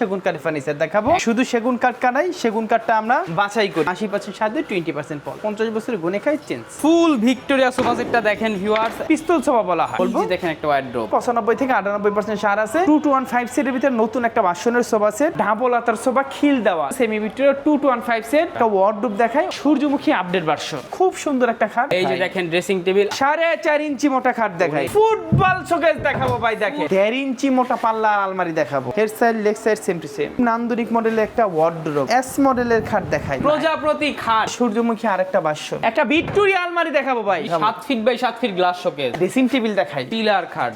সেগুন কাঠের ফার্নিচার দেখাবো। শুধু সেগুন কাঠ কানাই, সেগুন কাঠটা আমরা বাছাই করি 80% সাথে 20% পল, 50 বছরের গুণে খাই চেঞ্জ। ফুল ভিক্টোরিয়া সোফা সেটটা দেখেন ভিউয়ার্স, পিস্তল সোফা বলা হয়। বলবো দেখেন একটা ওয়ার্ড্রোব 95 থেকে 98% সার আছে। 2215 সেটের ভিতরে নতুন একটা বাসনের সোফা সেট, ডাবল আতার সোফা, খিল দেওয়া, সেমি ভিক্টোরিয়া 2215 সেট, একটা ওয়ার্ডরোব দেখায়, সূর্যমুখী আপডেট ভার্সন, খুব সুন্দর একটা খাট। এই যে দেখেন ড্রেসিং টেবিল, 4.5 ইঞ্চি মোটা খাট দেখাই, ফুটবল শোকেস দেখাবো ভাই, দেখেন 1.5 ইঞ্চি মোটা পাল্লা আলমারি দেখাবো, head side leg side same to same. নান্দনিক মডেলের একটা ওয়ার্ডরোব, এস মডেলের খাট দেখাই, প্রজাপতি খাট, সূর্যমুখী আরেকটা বাসন, একটা ভিক্টোরিয়া আলমারি দেখাবো ভাই, 7 feet by 7 feet glass showcase, dressing table দেখাই, পিলার খাট।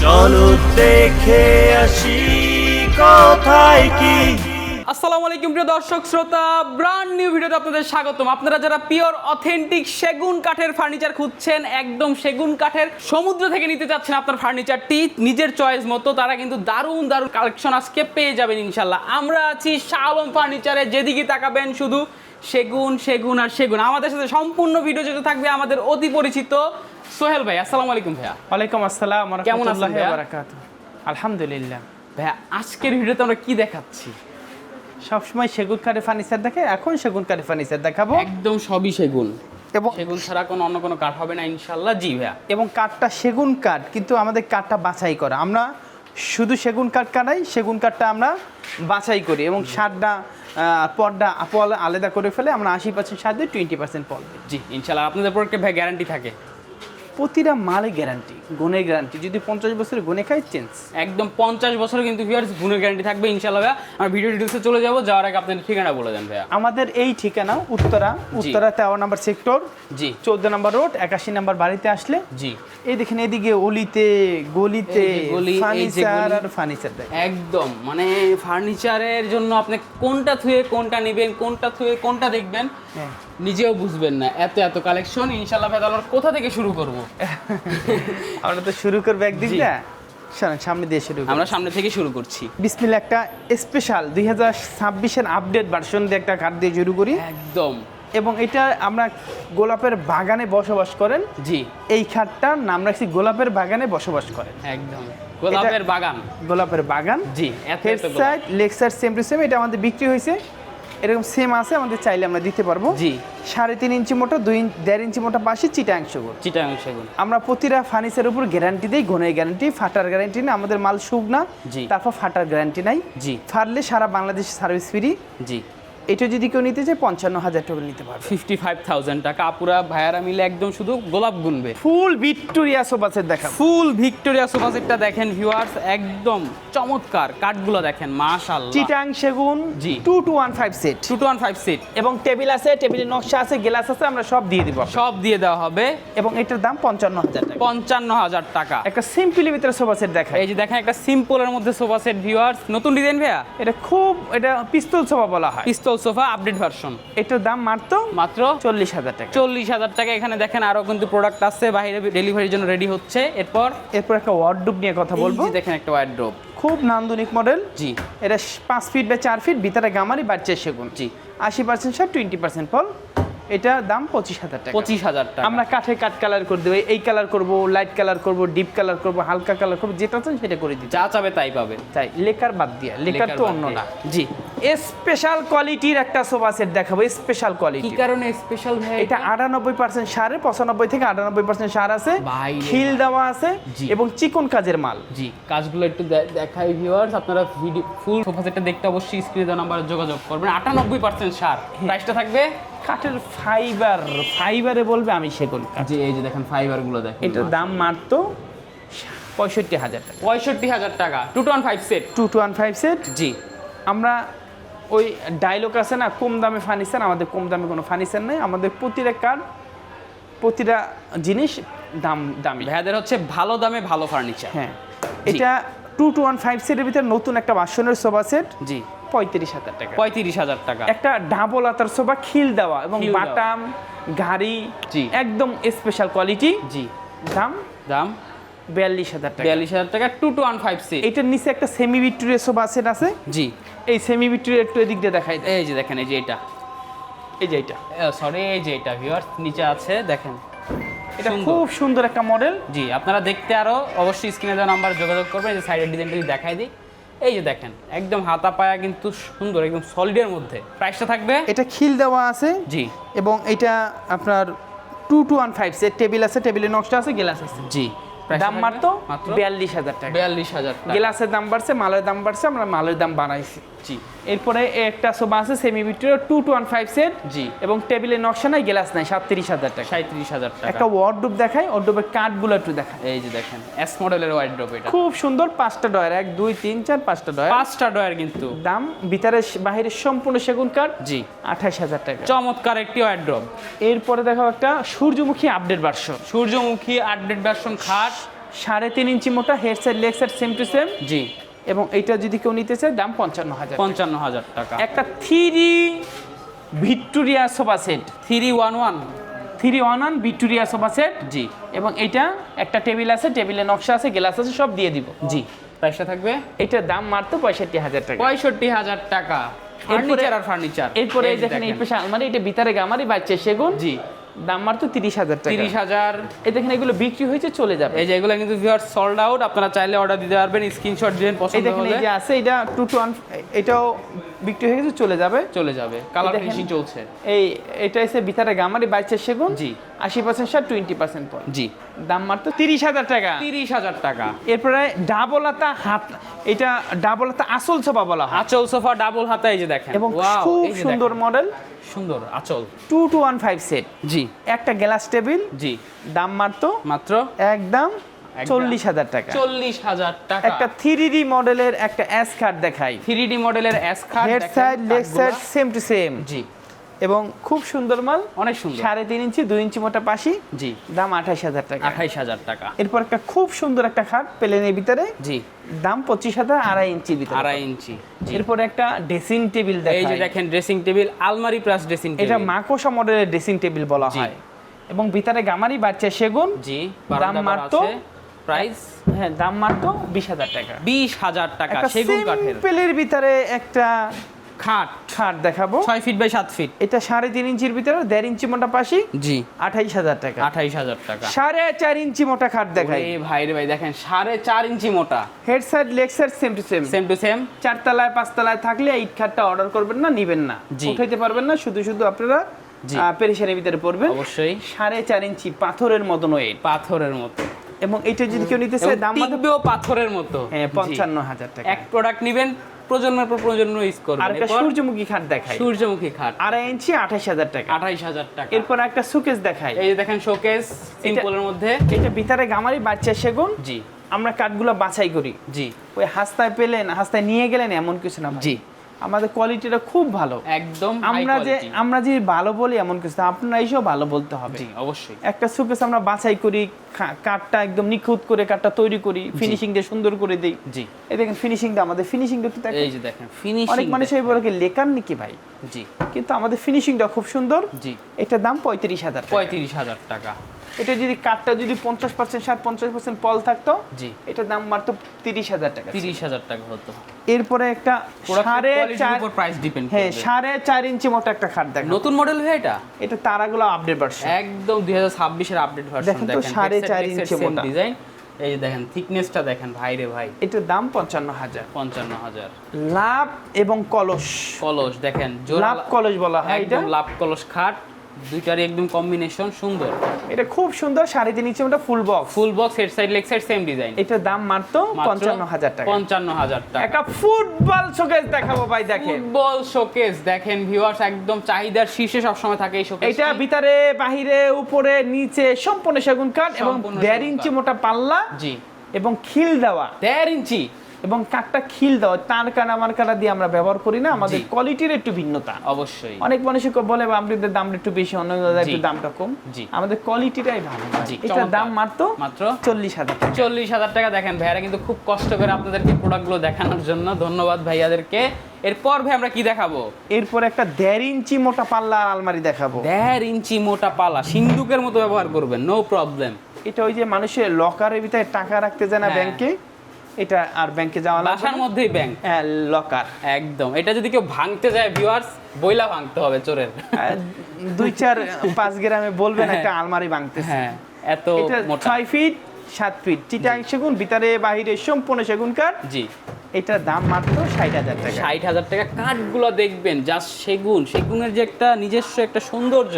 চলো দেখে আসি কোথায় কি। আসসালামু আলাইকুম প্রিয় দর্শক শ্রোতা, ব্র্যান্ড নিউ ভিডিওতে আপনাদের স্বাগতম। আপনারা যারা পিওর অথেন্টিক সেগুন কাঠের ফার্নিচার খুঁজছেন, একদম সেগুন কাঠের সমুদ্র থেকে নিতে চাচ্ছেন আপনার ফার্নিচারটি নিজের চয়েস মতো, তারা কিন্তু দারুণ দারুণ কালেকশন আজকে পেয়ে যাবেন ইনশাল্লাহ। আমরা আছি শাহ আলম ফার্নিচারে, যেদিকে তাকাবেন শুধু সেগুন সেগুন আর সেগুন। আমাদের সাথে সম্পূর্ণ ভিডিও যেটা থাকবে আমাদের অতি পরিচিত সোহেল ভাই। আসসালামু আলাইকুম ভাইয়া। ওয়ালাইকুম আসসালাম ওয়া কেমন আছেন রাহমাতুল্লাহি ভাইয়া? ওয়া বারাকাতুহু। আলহামদুলিল্লাহ ভাইয়া আজকের ভিডিওতে আমরা কি দেখাচ্ছি? সবসময় সেগুন কাঠের ফার্নিচার দেখে, এখন সেগুন কাঠের ফার্নিচার দেখাবো, একদম সবই সেগুন, এবং সেগুন ছাড়া কোনো অন্য কোনো কাঠ হবে না ইনশাল্লাহ। জি ভাইয়া। এবং কাঠটা সেগুন কাঠ, কিন্তু আমাদের কাঠটা বাছাই করা, আমরা শুধু সেগুন কাঠ কাটাই, সেগুন কাঠটা আমরা বাছাই করি এবং সারটা পর্দা পল আলাদা করে ফেলে, আমরা 80% সার দিই, 20% পল দিই। জি ইনশাল্লাহ। আপনাদের প্রোডাক্টে ভাই গ্যারান্টি থাকে? প্রতিটা মালে গ্যারান্টি, গুণের গ্যারান্টি, যদি 50 বছরের গুণে খাই চেঞ্জ। একদম 50 বছরে কিন্তু ভিউয়ার্স গুণের গ্যারান্টি থাকবে ইনশাল্লাহ ভাইয়া। আমরা ভিডিও ডিটেলসে চলে যাবো, যাওয়ার আগে আপনাদের ঠিকানা বলে দেন ভাইয়া। আমাদের এই ঠিকানা উত্তরা 13 নম্বর সেক্টর, জি 14 নম্বর রোড, 81 নম্বর বাড়িতে আসলে জি এই দেখেন, এদিকে অলিতে গলিতে এই যে গলি, এই যে ফার্নিচার গলি। আর ফার্নিচার দেয়। একদম মানে ফার্নিচারের জন্য আপনি কোনটা থুয়ে কোনটা নেবেন, কোনটা থুয়ে কোনটা দেখবেন হ্যাঁ। নিজেও বুঝবেন না, এত এত কালেকশন ইনশাল্লাহ ভাই। তাহলে আমরা কোথা থেকে শুরু করব? আমরা তো শুরু করবো একদিকটা, শোনেন সামনে দিয়ে শুরু করি। আমরা সামনে থেকে শুরু করছি। বিসমিল্লাহ, একটা স্পেশাল 2026-এর আপডেট ভার্সন দিয়ে একটা কাঠ দিয়ে শুরু করি, একদম এবং এটা আমরা গোলাপের বাগানে বসবাস করেন, জি এই খাটটার নাম রাখছি গোলাপের বাগানে বসবাস করেন। একদম গোলাপের বাগান, গোলাপের বাগান, জি এত হেড এত গোলাপ। Side leg side same to same. এটা আমাদের বিক্রি হয়েছে, এরকম সেম আছে, আমাদের চাইলে আমরা দিতে পারবো। জি 3.5 ইঞ্চি মোটা, 1.5 ইঞ্চি মোটা পাশে চিটাং সেগুন। চিটাং সেগুন। আমরা প্রতিটা ফার্নিচারের উপর গ্যারান্টি দিই, গুণের গ্যারান্টি, ফাটার গ্যারান্টি না, আমাদের মাল শুকনা, জি। তারপর ফাটার গ্যারান্টি নাই, জি ফাটলে সারা বাংলাদেশ সার্ভিস ফ্রি। জি এটা যদি কেউ নিতে চায় 55,000 টাকা নিতে পারবে। 55,000 টাকা আপুরা ভাইয়ারা মিলে একদম শুধু গোলাপ গুনবে। ফুল ভিক্টোরিয়া সোফা সেট দেখা, ফুল ভিক্টোরিয়া সোফা সেটটা দেখেন ভিউয়ার্স, একদম চমৎকার কাঠগুলো দেখেন মাশাআল্লাহ। চিটাং সেগুন, জি। 2215 সেট, 2215 সিট, এবং টেবিল আছে, টেবিলের নকশা আছে, গ্লাস আছে, আমরা সব দিয়ে দিব। সব দিয়ে দেওয়া হবে। এবং এটার দাম 55,000 টাকা। 55,000 টাকা। একটা সিম্পলি ভিতরে সোফা সেট দেখা, এই যে দেখেন একটা সিম্পলের মধ্যে সোফা সেট ভিউয়ার্স, নতুন ডিজাইন ভাইয়া। এটা পিস্তল সোফা বলা হয়। পিস্তল সোফা আপডেট ভার্সন, এটার দাম মাত্র মাত্র 40,000 টাকা। 40,000 টাকা। এখানে দেখেন আরো কিন্তু প্রোডাক্ট আছে, বাইরে ডেলিভারির জন্য রেডি হচ্ছে। এরপর এরপর একটা ওয়ার্ডরোব নিয়ে কথা বলবো, এই যে দেখেন একটা ওয়ার্ডরোব, খুব নান্দনিক মডেল। জি এটা 5 ফিট বাই 4 ফিট, ভিতরে গামারি, বাচ্চা সেগুন, জি 80% সার, 20% পল। এটা দাম 25,000 টাকা। 25,000 টাকা। আমরা কাঠে কাঠ কালার করে দেবো, এই কালার করব, লাইট কালার করব, ডিপ কালার করব, হালকা কালার করব, যেটা চান সেটা করে দিতে যা চাবে তাই পাবে, চাই। লেকার বাদ দিয়ে, লেকার তো অন্য না। জি স্পেশাল কোয়ালিটির একটা সোফা সেট দেখাবো, স্পেশাল কি কোয়ালিটি। কারণে স্পেশাল ভাই? এটা 98% সারে, 95 থেকে 98% সার আছে, বাইরে খিল দেওয়া আছে, জি। এবং চিকন কাজের মাল। জি কাজগুলো একটু দেখাই ভিউয়ার্স, আপনারা ভিডিও ফুল সোফা সেটটা দেখতে অবশ্যই স্ক্রিনে দেওয়া নাম্বারে যোগাযোগ করবেন। 98% সার, প্রাইসটা থাকবে কাঠের ফাইবারে বলবে, আমি সেগুন কাঠ। জি এই যে দেখেন ফাইবারগুলো দেখেন, এটার দাম মাত্র 65,000 টাকা। 65,000 টাকা। 215 সেট, 2215 সেট। জি আমরা ওই ডায়লগ আছে না, কম দামে ফার্নিচার, আমাদের কম দামে কোনো ফার্নিচার নেই, আমাদের প্রতিটা কাঠ, প্রতিটা জিনিস দামি। ভাইয়াদের হচ্ছে ভালো দামে ভালো ফার্নিচার। হ্যাঁ, এটা 2215 সেটের ভিতরে নতুন একটা বাসনের সোফা সেট, জি 35,000 টাকা। 35,000 টাকা। একটা ডাবল আতার সোফা, খিল দেওয়া এবং খিল দেওয়া। বাটাম গাড়ি, জি। একদম স্পেশাল কোয়ালিটি। জি দাম দাম 42,000 টাকা। 42,000 টাকা। 215 সেট, এটার নিচে একটা সেমি ভিক্টোরিয়া সোফা সেট আছে। জি এই সেমি ভিক্টোরিয়া একটু এদিক দিয়ে দেখাই, এই যে দেখেন, এই যে এটা, এই যে এটা, সরি এই যে এটা ভিউয়ার্স নিচে আছে দেখেন, এটা সুন্দর। খুব সুন্দর একটা মডেল। জি আপনারা দেখতে আরো অবশ্যই স্ক্রিনে দেওয়া নাম্বার যোগাযোগ করবেন। এই যে সাইডের ডিজাইনটা দেখাই দিই, এই যে দেখেন একদম হাতা পায়া কিন্তু সুন্দর, একদম সলিডের মধ্যে। প্রাইসটা থাকবে? এটা খিল দেওয়া আছে জি এবং এটা আপনার 2215 সেট টেবিল আছে, টেবিলের নকশা আছে, গ্লাস আছে। জি। দাম মাত্র 42,000 টাকা। 42,000 টাকা। গ্লাসের দাম বাড়ছে, মালের দাম বাড়ছে, আমরা মালের দাম বাড়াইছি। জি। এরপরে একটা সোফা আছে সেমি ভিক্টোরিয়া 2215 সেট জি। এবং টেবিলের নকশা নাই, গ্লাস নাই, 37,000 টাকা। 37,000 টাকা। একটা ওয়ার্ডরোব দেখাই, ওয়ার্ডরোবের কাঠগুলো একটু দেখাই। এই যে দেখেন এস মডেলের ওয়ার্ডরোব এটা। খুব সুন্দর, 5টা ডয়ার, 1 2 3 4 5টা ডয়ার। 5টা ডয়ার কিন্তু। দাম ভিতরে বাইরে সম্পূর্ণ সেগুন কাঠ। জি। 28,000 টাকা। চমৎকার একটি ওয়ার্ডরোব। এরপরে দেখাবো একটা সূর্যমুখী আপডেট ভার্সন। সূর্যমুখী আপডেট ভার্সন খাট, 3.5 ইঞ্চি মোটা, head side leg side same to same. জি। এবং এটা যদি কেউ নিতে চায় দাম 55,000। 55,000 টাকা। একটা 3 Victoria sofa set, 311। 311 Victoria sofa set. জি। এবং এটা একটা টেবিল আছে, টেবিলের নকশা আছে, গ্লাস আছে, সব দিয়ে দিব। জি। প্রাইসটা থাকবে? এটার দাম মাত্র 65,000 টাকা। 65,000 টাকা। ফার্নিচার আর ফার্নিচার। এরপরে এই দেখেন এই পাশে আলমারি, এটা ভিতরে গামারি বাচ্চা সেগুন। জি। দাম মাত্র 30,000 টাকা। 30,000। এই দেখেন এগুলো বিক্রি হয়েছে, চলে যাবে। এই যে এগুলো কিন্তু ভিউয়ার সোল্ড আউট, আপনারা চাইলে অর্ডার দিতে পারবেন, স্ক্রিনশট দিবেন এই পছন্দ দেখেন এই হলে। যে আছে, এটা 2 এটাও বিক্রি হয়ে গেছে, চলে যাবে। চলে যাবে, কালার দেখেন। ফিনিশিং চলছে। এই এটা এসে ভিতরে গামারি বাচ্চা সেগুন। জি। 80% ছাড়, 20% পর। জি। দাম মাত্র 30,000 টাকা। 30,000 টাকা। এরপরে ডাবল হাতা হাত, এটা ডাবল হাতা আসল সোফা বলা হয় আঁচল সোফা ডাবল হাতা, এই যে দেখেন। এবং Wow, খুব এই যে সুন্দর দেখেন। মডেল। সুন্দর আঁচল। 2215 সেট। জি। একটা গ্লাস টেবিল। জি। দাম মাত্র মাত্র একদম 40,000 টাকা। 40,000 টাকা। একটা 3D মডেলের একটা এস কার্ড দেখাই। 3D মডেলের এস খাট, head side leg side same to same. জি। এবং খুব সুন্দর মাল, অনেক সুন্দর। 3.5 ইঞ্চি 2 ইঞ্চি মোটা পাশি। জি। দাম 28,000 টাকা। 28,000 টাকা। এরপর একটা খুব সুন্দর একটা খাট প্লেনের ভিতরে। জি। দাম 25,000, 2.5 ইঞ্চির ভিতরে। 2.5 ইঞ্চি। জি। এরপর একটা ড্রেসিং টেবিল এই দেখাই। যে দেখেন ড্রেসিং টেবিল, আলমারি প্লাস ড্রেসিং টেবিল। এটা মাকোসা মডেলের ড্রেসিং টেবিল বলা জি। হয় এবং ভিতরে গামারি বাচ্চা সেগুন। জি। দাম মাত্র প্রাইস? হ্যাঁ, দাম মাত্র 20,000 টাকা। 20,000 টাকা একটা সেগুন কাঠের সিম্পলের ভিতরে একটা খাট, খাট দেখাবো। 6 ফিট বাই 7 ফিট। এটা 3.5 ইঞ্চির ভিতরে, 1.5 ইঞ্চি মোটা পাশি। জি। 28,000 টাকা। 28,000 টাকা। 4.5 ইঞ্চি মোটা খাট দেখাই। এই ভাই রে ভাই, দেখেন 4.5 ইঞ্চি মোটা, head side leg side same to same. Same to same. 4 তলায় 5 তলায় থাকলে এই খাটটা অর্ডার করবেন না, নিবেন না, জি। উঠাইতে পারবেন না, শুধু শুধু আপনারা জি। পেরেশানির ভিতরে পড়বেন। অবশ্যই 4.5 ইঞ্চি পাথরের মতন ওয়েট। পাথরের মতো। এবং এটা যদি কেউ নিতে চায় দাম মাত্র টিকবেও পাথরের মতো। হ্যাঁ, জি। 55,000 টাকা। এক প্রোডাক্ট নেবেন, প্রজন্মের পর প্রজন্ম ইউজ করবেন। আর একটা এরপর সূর্যমুখী খাট দেখাই। সূর্যমুখী খাট, 2.5 ইঞ্চি 28,000 টাকা। 28,000 টাকা। এরপর একটা সুকেস দেখাই। এই যে দেখেন শোকেস, সিম্পলের মধ্যে। এটা ভিতরে গামারি বাচ্চা সেগুন। জি। আমরা কাঠগুলো বাছাই করি। জি। ওই হাস্তায় পেলেন, হাস্তায় নিয়ে গেলেন এমন কিছু না ভাই। জি। আমাদের কোয়ালিটিটা খুব ভালো। একদম আমরা যে ভালো বলি এমন কিছু না, আপনারা এসেও ভালো বলতে হবে। জি, অবশ্যই। একটা সুকেস আমরা বাছাই করি, কাঠটা একদম নিখুঁত করে কাঠটা তৈরি করি, ফিনিশিং দিয়ে সুন্দর করে দেই। জি। এই দেখেন ফিনিশিংটা, আমাদের ফিনিশিংটা একটু দেখেন। এই যে দেখেন ফিনিশিং। অনেক মানুষ এই বলে কি লেকার নাকি ভাই, জি। কিন্তু আমাদের ফিনিশিংটা খুব সুন্দর। জি। এটার দাম 35,000 টাকা। 35,000 টাকা। এটা যদি কাঠটা যদি 50% 50% পল থাকতো, জি। এটার দাম মাত্র 30,000 টাকা। 30,000 টাকা হতো। এরপরে একটা কোয়ালিটির উপর প্রাইস ডিপেন্ড হ্যাঁ, করবে। 4.5 ইঞ্চি মোটা একটা খাট দেখেন। নতুন মডেল হয়ে এটা? এটা তারাগুলো আপডেট ভার্সন। একদম 2026 এর আপডেট ভার্সন। দেখেন তো, 4.5 ইঞ্চি মোটা ডিজাইন। এই যে দেখেন থিকনেসটা দেখেন ভাই রে ভাই। এটার দাম 55,000। 55,000। লাভ এবং কলস। কলস দেখেন, জোড়া লাভ কলস বলা হয় এটা। একদম লাভ কলস খাট, দুইটারই একদম কম্বিনেশন সুন্দর। এটা খুব সুন্দর, 3.5 ইঞ্চি মোটা full box. Full box, head side leg side same design. এটার দাম মাত্র 55,000 টাকা। 55,000 টাকা। একটা ফুটবল শোকেস দেখাবো ভাই, দেখেন। ফুটবল শোকেস দেখেন ভিউয়ার্স, একদম চাহিদার শীর্ষে সবসময় থাকে এই শোকেস। এটা ভিতরে বাহিরে উপরে নিচে সম্পূর্ণ সেগুন কাঠ এবং সম্পূর্ণ 1.5 সেগুন ইঞ্চি কাঠ। মোটা পাল্লা জি। এবং খিল দেওয়া। 1.5 ইঞ্চি এবং কাঠটা খিল দেওয়া, তার কাটা আমার কাটা দিয়ে আমরা ব্যবহার করি না, আমাদের জি। কোয়ালিটির একটু ভিন্নতা। অবশ্যই। অনেক মানুষ বলে আপনাদের দামটা একটু বেশি, অন্য একটু জি। দামটা কম। জি। আমাদের কোয়ালিটিটাই ভালো। জি, এটার চমৎকার। দাম মাত্র 40,000 টাকা। 40,000 টাকা। দেখেন ভাইয়ারা কিন্তু খুব কষ্ট করে আপনাদেরকে প্রোডাক্টগুলো দেখানোর জন্য, ধন্যবাদ ভাইয়াদেরকে। এরপর ভাই আমরা কি দেখাবো? এরপর একটা 1.5 ইঞ্চি মোটা পাল্লা আলমারি দেখাবো। 1.5 ইঞ্চি মোটা পালা, সিন্দুকের মতো ব্যবহার করবেন, নো প্রবলেম। এটা ওই যে মানুষের লকারের ভিতরে টাকা রাখতে যায় না হ্যাঁ। ব্যাংকে, এটা আর ব্যাংকে যাওয়া লাগবে বাসার না। মধ্যেই ব্যাংক। হ্যাঁ, লকার। একদম। এটা যদি কেউ ভাঙতে যায় ভিউয়ার্স, বইলা ভাঙতে হবে চোরের। 2-4-5 গ্রামে বলবেন হ্যাঁ। একটা আলমারি ভাঙতেছে। হ্যাঁ, এত এটা মোটা। 6 ফিট 7 ফিট চিটাং সেগুন, ভিতরে বাহিরে সম্পূর্ণ সেগুন কাঠ। জি। এটার দাম মাত্র 60,000 টাকা। 60,000 টাকা। কাঠগুলো দেখবেন জাস্ট সেগুনের যে একটা নিজস্ব একটা সৌন্দর্য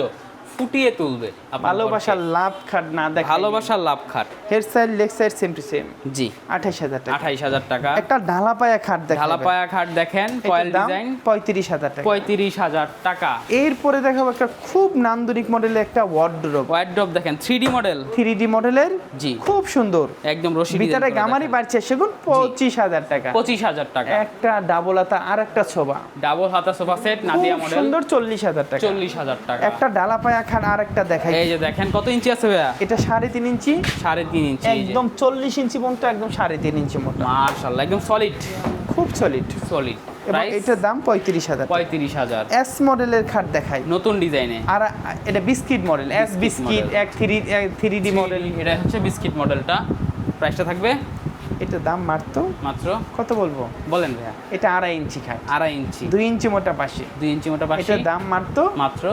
ফুটিয়ে তুলবে আপনার ভালোবাসার ঘরকে। লাভ খাট না দেখে ভালোবাসার লাভ খাট। Head side leg side same to same জি 28,000 টাকা। 28,000 টাকা। একটা ঢালা পায়া খাট দেখেন, ঢালাপায়া খাট দেখেন, কয়েল ডিজাইন, 35,000 টাকা। 35,000 টাকা। এরপরে দেখাবো একটা খুব নান্দনিক মডেলের একটা ওয়ার্ডরোব, ওয়ার্ডরোব দেখেন 3D মডেল, 3D মডেলের, জি খুব সুন্দর, একদম রশি ভিতরে গামারি বাড়ছে সেগুন 25,000 টাকা। 25,000 টাকা। একটা ডাবল হাতা আর একটা ছোবা ডাবল হাতা সোফা সেট নাদিয়া খুব মডেল, সুন্দর 40,000 টাকা। 40,000 টাকা। একটা ডালা পায়া খাট আর একটা দেখাই, এই যে দেখেন কত ইঞ্চি আছে ভাইয়া? এটা 3.5 ইঞ্চি, 3.5 ইঞ্চি, একদম 40 ইঞ্চি পর্যন্ত, একদম 3.5 ইঞ্চি মোটা, মাশাআল্লাহ একদম সলিড খুব সলিড। সলিড। এবং এটার দাম 35,000 টাকা। 35,000 এস মডেলের খাট দেখাই, নতুন ডিজাইনে। আর এটা বিস্কিট মডেল, এস বিস্কিট, এক 3D মডেল। এটা হচ্ছে বিস্কিট মডেলটা। প্রাইসটা থাকবে এটার দাম মাত্র মাত্র কত বলবো, বলেন ভাইয়া? এটা 2.5 ইঞ্চি খাট, 2.5 ইঞ্চি, 2 ইঞ্চি মোটা পাশে, 2 ইঞ্চি মোটা পাশে। এটার দাম মাত্র মাত্র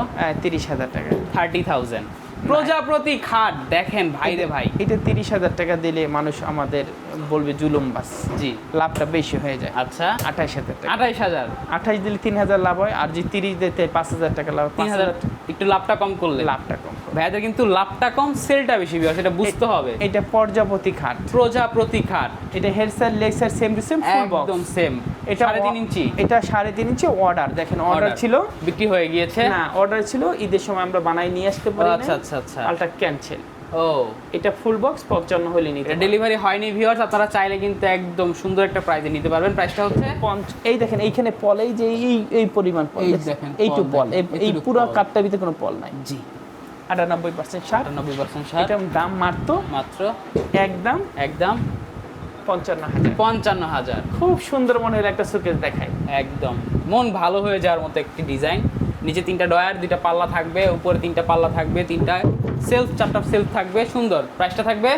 30,000 টাকা। 30,000। প্রজাপতি খাট দেখেন ভাই রে ভাই। এটা 30,000 টাকা দিলে মানুষ আমাদের বলবে জুলুম বাস, জি লাভটা বেশি হয়ে যায়। আচ্ছা 28,000 টাকা। 28,000। 28 দিলে 3,000 লাভ হয়, আর যদি 30 দিতে 5,000 টাকা লাভ, 3,000 একটু লাভটা কম করলে লাভটা কম। ভাইয়াদের কিন্তু লাভটা কম, সেলটা বেশি বিকজ এটা বুঝতে হবে। এটা পর্যাপতি খাট, প্রজাপতি খাট এটা head side leg side same to same full box, একদম সেম। এটা 3.5 ইঞ্চি এটা 3.5 ইঞ্চি অর্ডার, দেখেন অর্ডার ছিল, বিক্রি হয়ে গিয়েছে। না অর্ডার ছিল ঈদের সময় আমরা বানাই নিয়ে আসতে পারি না, আচ্ছা আচ্ছা আচ্ছা। আলটা ক্যান্সেল। ও এটা ফুল বক্স 55 হলে নিতে এটা ডেলিভারি হয়নি ভিউয়ার্স, আপনারা চাইলে কিন্তু একদম সুন্দর একটা প্রাইজে নিতে পারবেন। প্রাইসটা হচ্ছে এই দেখেন এইখানে পল, এই যে এই পরিমাণ পল, এই দেখেন এইটু পল পল, দেখেন, এই এইটুকু পুরো পল। কাঠটার ভিতরে কোনো পল নাই। জি 98% ছাড়। 98% ছাড়। এটার দাম মাত্র মাত্র একদম একদম 55,000। 55,000। খুব সুন্দর মনে হলো একটা শোকেস দেখায়, একদম মন ভালো হয়ে যাওয়ার মতো একটি ডিজাইন। নিচে 3টা ডয়ার, 2টা পাল্লা থাকবে, উপরে 3টা পাল্লা থাকবে, 3টা সেলফ, 4টা সেলফ থাকবে। সুন্দর। প্রাইসটা থাকবে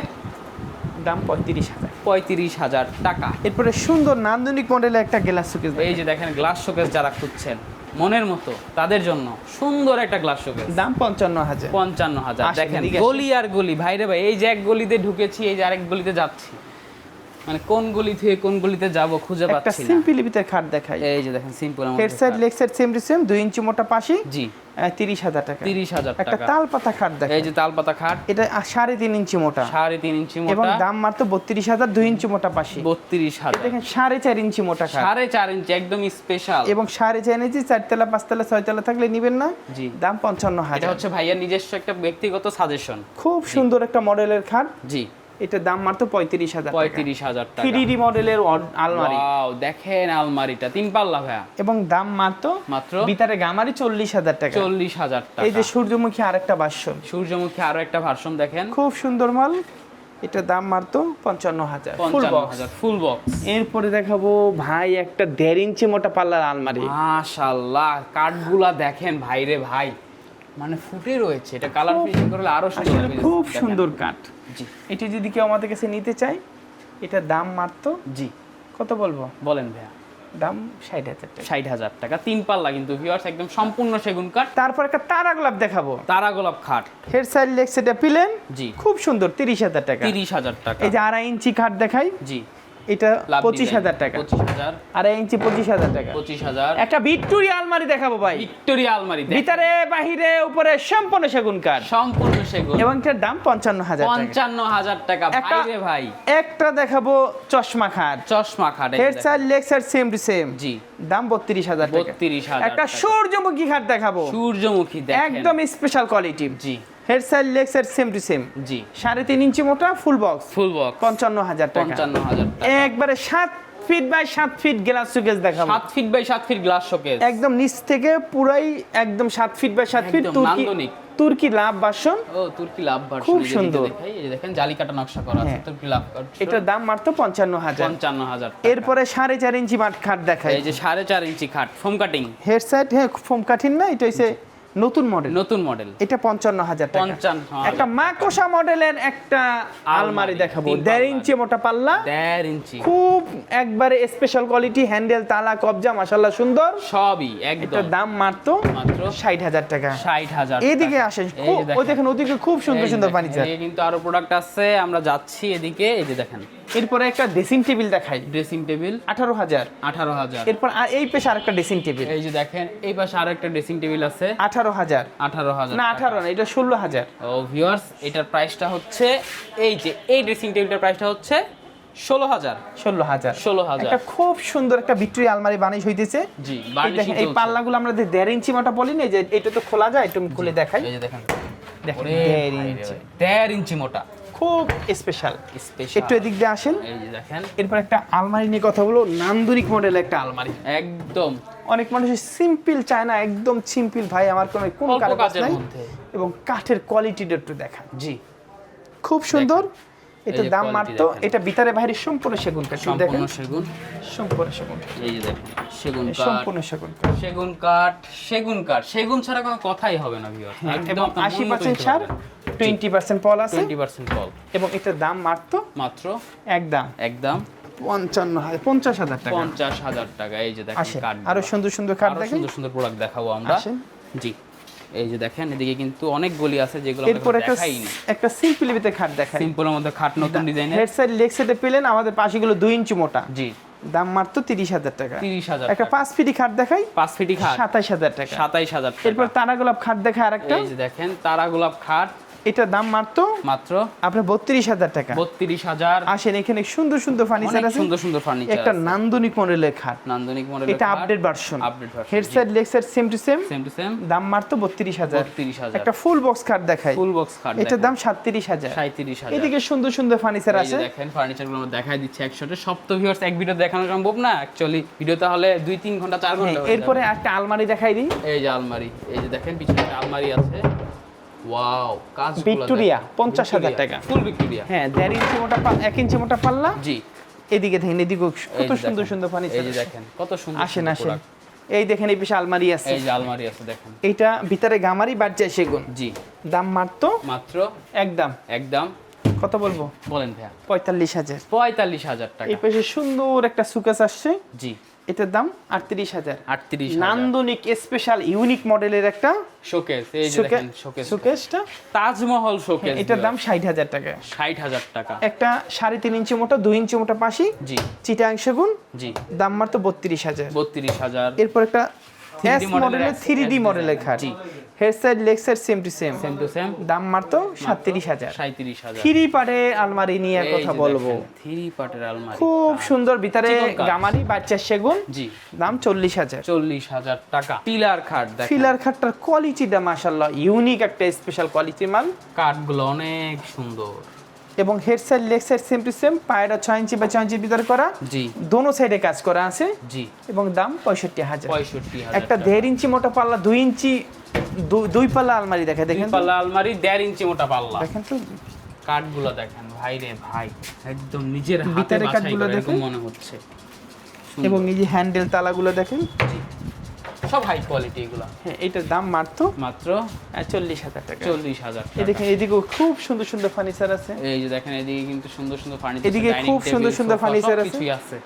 দাম 35,000। 35,000 টাকা। এরপরে সুন্দর নান্দনিক মডেলের একটা গ্লাস শোকেস, এই যে দেখেন গ্লাস শোকেস যারা খুঁজছেন মনের মতো তাদের জন্য সুন্দর একটা গ্লাস শোকেস। দাম 55,000। 55,000। আসেন, দেখেন এদিকে আসেন। গলি আর গলি ভাই রে ভাই, এই যে এক গলিতে ঢুকেছি, এই যে আরেক গলিতে যাচ্ছি, মানে কোন গলি থেকে কোন গলিতে যাব খুঁজে একটা পাচ্ছি না। সিম্পল ভিতরে খাট দেখাই, এই যে দেখেন simple head side leg side same to same, 2 ইঞ্চি মোটা পাশে, জি 30,000 টাকা। 30,000 একটা টাকা। তাল পাতা খাট দেখাই, এই যে তালপাতা খাট, এটা 3.5 ইঞ্চি মোটা 3.5 ইঞ্চি এবং মোটা, দাম মাত্র 32,000, 2 ইঞ্চি মোটা পাশে। 32,000। দেখেন 4.5 ইঞ্চি মোটা খাট 4.5 ইঞ্চি একদম স্পেশাল। এবং 4.5 ইঞ্চি 4 তলা 5 তলা 6 তলা থাকলে নিবেন না, জি দাম এটা 55,000। হচ্ছে ভাইয়ার নিজস্ব একটা ব্যক্তিগত সাজেশন। খুব সুন্দর একটা মডেলের খাট, জি এটার দাম মাত্র 35,000 টাকা। 35,000 টাকা। 3D মডেলের আলমারি ওয়াও দেখেন আলমারিটা 3 পাল্লা ভাইয়া, এবং দাম মাত্র মাত্র ভিতরে গামারি 40,000 টাকা। 40,000 টাকা। এই যে সূর্যমুখী আরেকটা ভার্সন, সূর্যমুখী আরো একটা ভার্সন দেখেন, খুব সুন্দর মাল, এটার দাম মাত্র 55,000 ফুল বক্স। 55,000 full box. এরপরে দেখাবো ভাই একটা 1.5 ইঞ্চি মোটা পাল্লার আলমারি, মাশাআল্লাহ কাঠগুলা দেখেন ভাই রে ভাই, মানে ফুটে রয়েছে। এটা কালার ফিনিশিং করলে আরো সুন্দর আসলে লাগবে। খুব দেখেন। সুন্দর কাঠ। জি এটি যদি কেউ আমাদের কাছে নিতে চায়, এটার দাম মাত্র জি কত বলবো, বলেন ভাইয়া? দাম 60,000 টাকা। 60,000 টাকা। 3 পাল্লা কিন্তু ভিউয়ার্স, একদম সম্পূর্ণ সেগুন কাঠ। তারপর একটা তারা গোলাপ দেখাবো, তারা গোলাপ খাট, হেড সাইড লেগ সেটা পিলেন, জি খুব সুন্দর 30,000 টাকা। 30,000 টাকা। এই যে 2.5 ইঞ্চি খাট দেখাই, জি এটা লাভ 25,000 টাকা। 25,000 2.5 ইঞ্চি 25,000 টাকা। 25,000। একটা ভিক্টোরিয়া আলমারি দেখাবো ভাই, ভিক্টোরিয়া আলমারি দেখেন, ভিতরে বাহিরে উপরে সম্পূর্ণ সেগুন কাঠ, সম্পূর্ণ সেগুন, এবং এটার দাম 55,000 টাকা। 55,000 টাকা। ভাই একটা- রে ভাই একটা দেখাবো চশমা খাট, চশমা খাট, এই হেড দেখেন। Side leg side same to same, জি দাম 32,000 টাকা। 32,000 একটা টাকা। সূর্যমুখী খাট দেখাবো, সূর্যমুখী দেখেন, একদম স্পেশাল কোয়ালিটি, জি head side leg side same to same, জি 3.5 ইঞ্চি মোটা ফুল বক্স, ফুল বক্স 55,000 টাকা। 55,000 টাকা। একবারে 7 feet by 7 feet glass showcase দেখাবো, 7 feet by 7 feet glass showcase, একদম নিচ থেকে পুরাই একদম 7 ফিট বাই 7 ফিট, একদম তুর্কি নান্দনিক। তুর্কি লাভ ভার্সন। ও তুর্কি লাভ ভার্সন, খুব সুন্দর। দেখাই এই যে দেখেন জালি কাটা নকশা করা আছে, হ্যাঁ। তুর্কি লাভ ভার্সন। এটার দাম মাত্র 55,000। 55,000 টাকা। এরপরে 4.5 ইঞ্চি খাট দেখাই, এই যে 4.5 ইঞ্চি খাট ফোম কাটিং, হেড সাইড, হ্যাঁ ফোম কাঠিন না, এটা হচ্ছে নতুন মডেল, নতুন মডেল, এটা 55,000 টাকা। 55,000 একটা মাকোসা মডেলের একটা আলমারি দেখাবো, 1.5 ইঞ্চি মোটা পাল্লা, 1.5 ইঞ্চি, খুব একবারে স্পেশাল কোয়ালিটি, হ্যান্ডেল তালা কবজা মাশাআল্লাহ সুন্দর। সবই একদম এটার দাম মাত্র মাত্র 60,000 টাকা। 60,000 এদিকে আসেন, ওই দেখেন ওদিকে খুব সুন্দর সুন্দর ফার্নিচার। কিন্তু আরো প্রোডাক্ট আছে, আমরা যাচ্ছি এদিকে। এই যে দেখেন এরপরে একটা ড্রেসিং টেবিল দেখাই, ড্রেসিং টেবিল 18,000। 18,000। এরপর আর এই পেশে আরেকটা ড্রেসিং টেবিল, এই যে দেখেন এই পাশে আরো একটা ড্রেসিং টেবিল আছে 18,000। 18,000 না 18 না, এটা 16,000। ও ভিউয়ার্স, এটার প্রাইসটা হচ্ছে এই যে এই ড্রেসিং টেবিলটার প্রাইসটা হচ্ছে 16,000। 16,000 একটা খুব সুন্দর একটা ভিক্টোরিয়া আলমারি বানিশ হইতেছে। জি, এই বার্নিশিং দেখেন এই চলছে। পাল্লাগুলো আমরা যে 1.5 ইঞ্চি মোটা বলি না, যে এটা তো খোলা যায়, একটু খুলে দেখাই। এই যে দেখেন দেখেন ওরে 1.5 ভাই রে ইঞ্চি, ভাই, 1.5 ইঞ্চি মোটা, খুব স্পেশাল। স্পেশাল। একটু এদিক দিয়ে আসেন। এই যে দেখেন এরপর একটা আলমারি নিয়ে কথা বলবো, নান্দনিক মডেল একটা আলমারি। একদম অনেক মানুষ সিম্পল চায় না, একদম সিম্পল ভাই, আমার কোনো অল্প কারুকাজ কাজের নাই, মধ্যে। এবং কাঠের কোয়ালিটিটা একটু দেখান। জি, খুব সুন্দর। এটা এই যে দাম quality মাত্র, দেখেন। এটা ভিতরে বাইরে সম্পূর্ণ সেগুন কাঠ, দেখেন সম্পূর্ণ সেগুন। সম্পূর্ণ সেগুন, এই যে দেখেন সেগুন কাঠ, সম্পূর্ণ সেগুন কাঠ। সেগুন কাঠ, সেগুন কাঠ, সেগুন ছাড়া কোনো কথাই হবে না ভিউয়ার্স। এবং 80% সার, 20% পল আছে, 20% কল। এবং এটার দাম মাত্র মাত্র একদম একদম 50,000 টাকা। 50,000 টাকা। এই যে দেখেন আসেন কাঠ, আরো সুন্দর সুন্দর কাঠ আরো দেখেন। সুন্দর সুন্দর প্রোডাক্ট দেখাবো আমরা। আসেন। জি, এই যে দেখেন এদিকে কিন্তু অনেক গলি আছে যেগুলো আমরা এরপর একটা দেখাই না। একটা সিম্পল ভিতরে খাট দেখাই। সিম্পলের মধ্যে খাট নতুন ডিজাইনের। হেড সাইড লেগ সাইডে পেলেন, আমাদের পাশেগুলো 2 ইঞ্চি মোটা, জি, দাম মাত্র 30,000 টাকা। 30,000 একটা 5 ফিটি খাট দেখাই, 5 ফিটি খাট 27,000 টাকা। 27,000 টাকা। এরপর তারা গোলাপ খাট দেখায় আরেকটা, এই যে দেখেন তারা গোলাপ খাট, এটার দাম মাত্র মাত্র আপনার 32,000 টাকা। 32,000। আসেন, এখানে সুন্দর সুন্দর ফার্নিচার অনেক আছে, সুন্দর সুন্দর ফার্নিচার একটা নান্দনিক মডেলের খাট, নান্দনিক মডেল। এটা update version, update version. Head side leg side same to same, same to same, দাম মাত্র 32,000। 32,000। একটা ফুল বক্স খাট দেখাই, ফুল বক্স খাট, এটার দাম 37,000। 37,000। এদিকে সুন্দর সুন্দর ফার্নিচার এই যে আছে। দেখেন ফার্নিচারগুলো আমরা দেখাই দিচ্ছি একসাথে। সব তো ভিউয়ার্স এক ভিডিও দেখানো সম্ভব না অ্যাকচুয়ালি, ভিডিও তাহলে 2-3 ঘন্টা 4 ঘন্টা হয়ে এরপরে যাবে। একটা আলমারি দেখাই দিই, এই যে আলমারি, এই যে দেখেন পিছনে একটা আলমারি আছে। ওয়াও, কাজ ভিক্টোরিয়া, 50,000 টাকা। ফুল ভিক্টোরিয়া। হ্যাঁ 1.5 ইঞ্চি মোটা 1 ইঞ্চি মোটা পাল্লা। জি, এদিকে দেখেন, এদিকে এই কত যে সুন্দর দেখেন, সুন্দর ফার্নিচার। এই যে দেখেন কত সুন্দর আসেন সুন্দর আসেন, product। এই দেখেন এই পিছে আলমারি আছে, এই যে আলমারি আছে দেখেন। এইটা ভিতরে গামারি বাড়ছে সেগুন, জি, দাম মাত্র মাত্র একদম একদম কত বলবো, বলেন ভাইয়া 45,000। 45,000 টাকা। এই পাশে সুন্দর একটা সুকেস আসছে, জি, এটার দাম 38,000। 38,000। নান্দনিক স্পেশাল ইউনিক মডেলের একটা শোকেস, এই যে দেখেন শোকেস, সুকেসটা, তাজমহল শোকেস। এটার দাম 60,000 টাকা। 60,000 টাকা। একটা 3.5 ইঞ্চি মোটা 2 ইঞ্চি মোটা পাশি, জি, চিটাং সেগুন, জি, দাম মাত্র 32,000। 32,000। এরপর একটা 3D এস মডেলের 3D মডেলের খাট, জি, head side leg side same to same, same to same, দাম মাত্র 37,000। 37,000। থ্রি পারে আলমারি নিয়ে কথা বলবো, 3 পার্টের আলমারি, খুব সুন্দর, ভিতরে চিকন কাঠ। গামারি বাচ্চা সেগুন, জি, দাম 40,000। 40,000 টাকা। পিলার খাট দেখেন, ফিলার খাটটার কোয়ালিটিটা মাশাআল্লাহ ইউনিক একটা স্পেশাল কোয়ালিটির মাল, কাঠগুলো অনেক সুন্দর। এবং head side leg side same to same, পায়রা 6 ইঞ্চি বা 6 ইঞ্চির ভিতরে করা, জি, দোনো সাইডে কাজ করা আছে, জি, এবং দাম 65,000। 65,000 একটা 1.5 ইঞ্চি মোটা পাল্লা 2 ইঞ্চি 2 পাল্লা আলমারি দেখে দেখেন তো, পাল্লা আলমারি 1.5 ইঞ্চি মোটা পাল্লা। দেখেন তো কাঠগুলো দেখেন ভাই রে ভাই, একদম নিজের হাতে ভিতরে বাছাই কাঠগুলো করা এরকম দেখেন। মনে হচ্ছে। এবং এই যে হ্যান্ডেল তালাগুলো দেখেন, সব হাই কোয়ালিটি এগুলো। হ্যাঁ এটার দাম মাত্র মাত্র 40,000 টাকা। 40,000 টাকা। এদিকে এদিকেও খুব সুন্দর সুন্দর ফার্নিচার আছে, এই যে দেখেন এদিকে কিন্তু সুন্দর সুন্দর ফার্নিচার, এদিকে খুব সুন্দর সুন্দর furniture আছে। কিছুই আছে।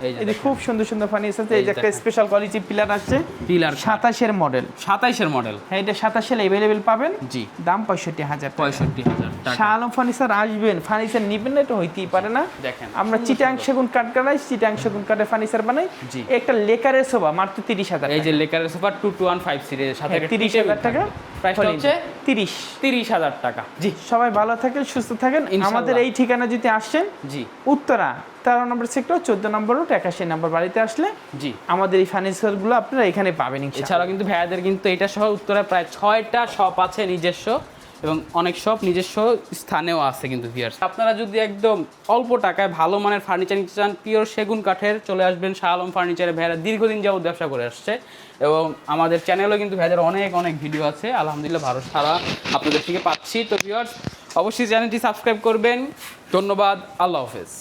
এই যে এদিকে দেখেন, খুব সুন্দর সুন্দর ফার্নিচার আছে। এই এই যে একটা দেখেন। স্পেশাল কোয়ালিটি পিলার আছে, পিলার 27 মডেল, 27 মডেল। হ্যাঁ এটা 27 अवेलेबल পাবেন, জি, দাম 65,000 টাকা। 65,000 টাকা। শাহ আলম ফার্নিচার আসবেন, ফার্নিচার নিবেন না এটা হইতেই পারে না। দেখেন আমরা চিটাং সেগুন কাঠ কাটাই, চিটাং সেগুন কাঠের ফার্নিচার বানাই। জি। একটা লেকারের সোফা মাত্র 30,000 এই টাকা। যে লেকারের সোফা 2215 সিরিজের সাথে হ্যাঁ, 30,000 টাকা, প্রাইসটা হচ্ছে 30। 30,000 টাকা। জি, সবাই ভালো থাকেন, সুস্থ থাকেন। ইনশাআল্লাহ। আমাদের এই ঠিকানা যদি আসেন, জি, উত্তরা 13 নম্বর সেক্টর 14 নম্বর রোড 81 নম্বর বাড়িতে আসলে জি। আমাদের এই ফার্নিচারগুলো আপনারা এখানে পাবেন ইনশাআল্লাহ। এছাড়াও কিন্তু ভাইয়াদের কিন্তু এটা সহ উত্তরে প্রায় 6টা শপ আছে নিজস্ব, এবং অনেক শপ নিজস্ব স্থানেও আছে কিন্তু ভিউয়ার্স। আপনারা যদি একদম অল্প টাকায় ভালো মানের ফার্নিচার নিতে চান, পিওর সেগুন কাঠের, চলে আসবেন শাহ আলম ফার্নিচারে। ভাইয়ারা দীর্ঘদিন যাবত ব্যবসা করে আসছে, এবং আমাদের চ্যানেলেও কিন্তু ভাইয়াদের অনেক অনেক ভিডিও আছে, আলহামদুলিল্লাহ ভালো সারা আপনাদের থেকে পাচ্ছি। তো ভিউয়ার্স অবশ্যই চ্যানেলটি সাবস্ক্রাইব করবেন। ধন্যবাদ, আল্লাহ হাফেজ।